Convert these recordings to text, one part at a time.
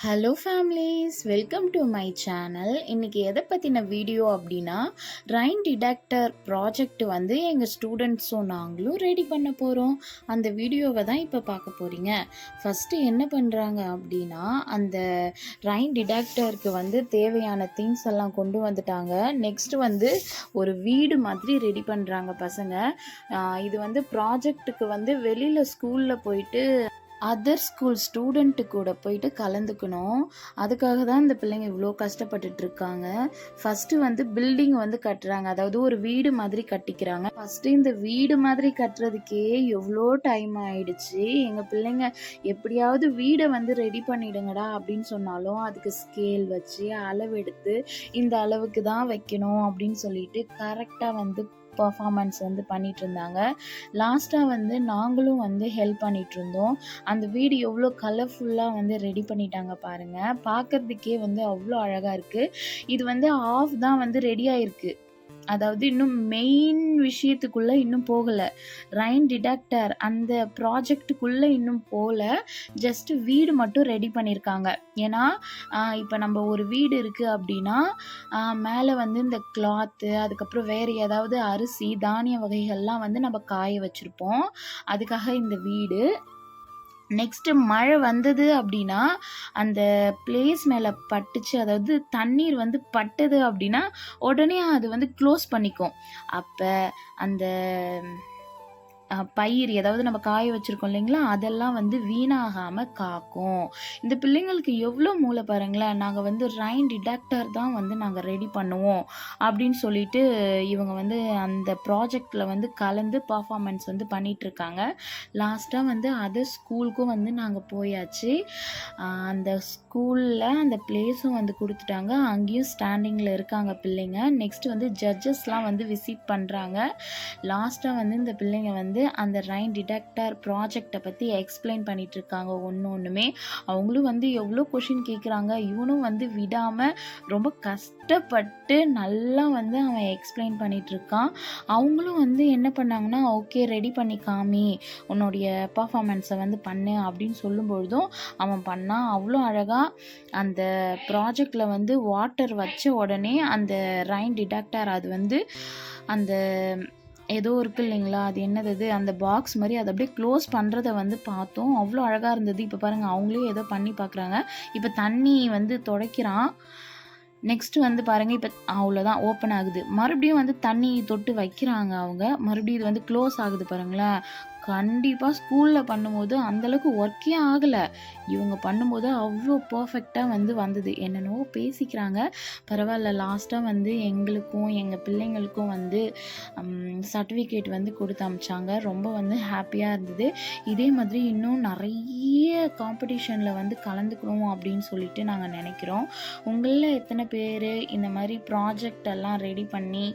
Hello families, welcome to my channel. இன்றைக்கி எதை பற்றின வீடியோ அப்படின்னா, ரைன் டிடெக்டர் ப்ராஜெக்ட் வந்து எங்கள் ஸ்டூடெண்ட்ஸும் நாங்களும் ரெடி பண்ண போகிறோம். அந்த வீடியோவை தான் இப்போ பார்க்க போகிறீங்க. ஃபஸ்ட்டு என்ன பண்ணுறாங்க அப்படின்னா, அந்த ரைன் டிடெக்டருக்கு வந்து தேவையான திங்ஸ் எல்லாம் கொண்டு வந்துட்டாங்க. நெக்ஸ்ட்டு வந்து ஒரு வீடு மாதிரி ரெடி பண்ணுறாங்க பசங்க. இது வந்து ப்ராஜெக்ட்டுக்கு வந்து வெளியில் ஸ்கூலில் போயிட்டு அதர் ஸ்கூல் ஸ்டூடெண்ட்டு கூட போயிட்டு கலந்துக்கணும். அதுக்காக தான் இந்த பிள்ளைங்க இவ்வளோ கஷ்டப்பட்டுட்டு இருக்காங்க. ஃபஸ்ட்டு வந்து பில்டிங் வந்து கட்டுறாங்க, அதாவது ஒரு வீடு மாதிரி கட்டிக்கிறாங்க. ஃபஸ்ட்டு இந்த வீடு மாதிரி கட்டுறதுக்கே எவ்வளோ டைம் ஆயிடுச்சு. எங்கள் பிள்ளைங்க எப்படியாவது வீடை வந்து ரெடி பண்ணிடுங்கடா அப்படின்னு சொன்னாலும் அதுக்கு ஸ்கேல் வச்சு அளவெடுத்து இந்த அளவுக்கு தான் வைக்கணும் அப்படின்னு சொல்லிட்டு கரெக்டாக வந்து பர்ஃபார்மன்ஸ் வந்து பண்ணிட்டு இருந்தாங்க. லாஸ்ட்டாக வந்து நாங்களும் வந்து ஹெல்ப் பண்ணிட்டு இருந்தோம். அந்த வீடு எவ்வளோ கலர்ஃபுல்லாக வந்து ரெடி பண்ணிட்டாங்க பாருங்கள். பார்க்கறதுக்கே வந்து அவ்வளோ அழகாக இருக்குது. இது வந்து ஆஃப் தான் வந்து ரெடி ஆயிருக்கு. அதாவது இன்னும் மெயின் விஷயத்துக்குள்ளே இன்னும் போகலை. ரைன் டிடெக்டர் அந்த ப்ராஜெக்டுக்குள்ளே இன்னும் போகல. ஜஸ்ட்டு வீடு மட்டும் ரெடி பண்ணியிருக்காங்க. ஏன்னா இப்போ நம்ம ஒரு வீடு இருக்குது அப்படின்னா மேலே வந்து இந்த கிளாத்து, அதுக்கப்புறம் வேறு ஏதாவது அரிசி தானிய வகைகள்லாம் வந்து நம்ம காய வச்சுருப்போம். அதுக்காக இந்த வீடு. நெக்ஸ்ட்டு மழை வந்தது அப்படின்னா அந்த பிளேஸ் மேலே பட்டுச்சு, அதாவது தண்ணீர் வந்து பட்டது அப்படின்னா உடனே அது வந்து க்ளோஸ் பண்ணிக்கும். அப்போ அந்த பயிர் ஏதாவது நம்ம காய வச்சுருக்கோம் இல்லைங்களா, அதெல்லாம் வந்து வீணாகாமல் காக்கும். இந்த பிள்ளைங்களுக்கு எவ்வளோ மூளை பாருங்களேன். நாங்கள் வந்து ரைன் டிடெக்டர் தான் வந்து நாங்கள் ரெடி பண்ணுவோம் அப்படின்னு சொல்லிட்டு இவங்க வந்து அந்த ப்ராஜெக்டில் வந்து கலந்து பர்ஃபார்மன்ஸ் வந்து பண்ணிகிட்ருக்காங்க. லாஸ்ட்டாக வந்து அதர் ஸ்கூலுக்கும் வந்து நாங்கள் போயாச்சு. அந்த ஸ்கூலில் அந்த பிளேஸும் வந்து கொடுத்துட்டாங்க. அங்கேயும் ஸ்டாண்டிங்கில் இருக்காங்க பிள்ளைங்க. நெக்ஸ்ட் வந்து ஜட்ஜஸ்லாம் வந்து விசிட் பண்ணுறாங்க. லாஸ்ட்டாக வந்து இந்த பிள்ளைங்க வந்து அந்த ரைன் டிடெக்டர் ப்ராஜெக்டை பற்றி எக்ஸ்பிளைன் பண்ணிட்டு இருக்காங்க. ஒன்றுமே அவங்களும் வந்து எவ்வளோ கொஷின் கேட்குறாங்க. இவனும் வந்து விடாமல் ரொம்ப கஷ்டப்பட்டு நல்லா வந்து அவன் எக்ஸ்பிளைன் பண்ணிட்டு இருக்கான். அவங்களும் வந்து என்ன பண்ணாங்கன்னா, ஓகே ரெடி பண்ணி காமி, உன்னுடைய பர்ஃபார்மன்ஸை வந்து பண்ணு அப்படின்னு சொல்லும்பொழுதும் அவன் பண்ணான். அவ்வளோ அழகாக அந்த ப்ராஜெக்டில் வந்து வாட்டர் வச்ச உடனே அந்த ரைன் டிடெக்டர் அது வந்து அந்த ஏதோ இருக்குது இல்லைங்களா, அது என்னது அது அந்த பாக்ஸ் மாதிரி அதை அப்படியே க்ளோஸ் பண்ணுறத வந்து பார்த்தோம். அவ்வளோ அழகாக இருந்தது. இப்போ பாருங்கள் அவங்களே ஏதோ பண்ணி பார்க்குறாங்க. இப்போ தண்ணி வந்து துடைக்கிறான். நெக்ஸ்ட்டு வந்து பாருங்கள், இப்போ அவ்வளோதான் ஓப்பன் ஆகுது. மறுபடியும் வந்து தண்ணி தொட்டு வைக்கிறாங்க அவங்க. மறுபடியும் இது வந்து க்ளோஸ் ஆகுது பாருங்களேன். கண்டிப்பாக ஸ்கூலில் பண்ணும்போது அந்தளவுக்கு ஒர்க்கே ஆகலை. இவங்க பண்ணும்போது அவ்வளோ பர்ஃபெக்டாக வந்து வந்தது. என்னென்னவோ பேசிக்கிறாங்க. பரவாயில்ல, லாஸ்ட்டாக வந்து எங்களுக்கும் எங்கள் பிள்ளைங்களுக்கும் வந்து சர்டிஃபிகேட் வந்து கொடுத்து அமிச்சாங்க. ரொம்ப வந்து ஹாப்பியாக இருந்தது. இதே மாதிரி இன்னும் நிறைய காம்படிஷனில் வந்து கலந்துக்கணும் அப்படின்னு சொல்லிட்டு நாங்கள் நினைக்கிறோம். உங்களில் எத்தனை பேர் இந்த மாதிரி ப்ராஜெக்ட் எல்லாம் ரெடி பண்ணி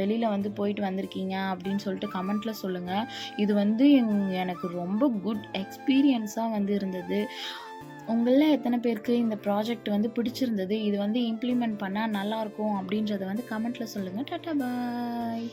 வெளியில் வந்து போயிட்டு வந்திருக்கீங்க அப்படின்னு சொல்லிட்டு கமெண்ட்டில் சொல்லுங்கள். இது வந்து எனக்கு ரொம்ப குட் எக்ஸ்பீரியன்ஸாக வந்து இருந்தது. உங்களில் எத்தனை பேருக்கு இந்த ப்ராஜெக்ட் வந்து பிடிச்சிருந்தது, இது வந்து இம்ப்ளிமெண்ட் பண்ணால் நல்லாயிருக்கும் அப்படின்றத வந்து கமெண்ட்டில் சொல்லுங்கள். டாட்டா பாய்.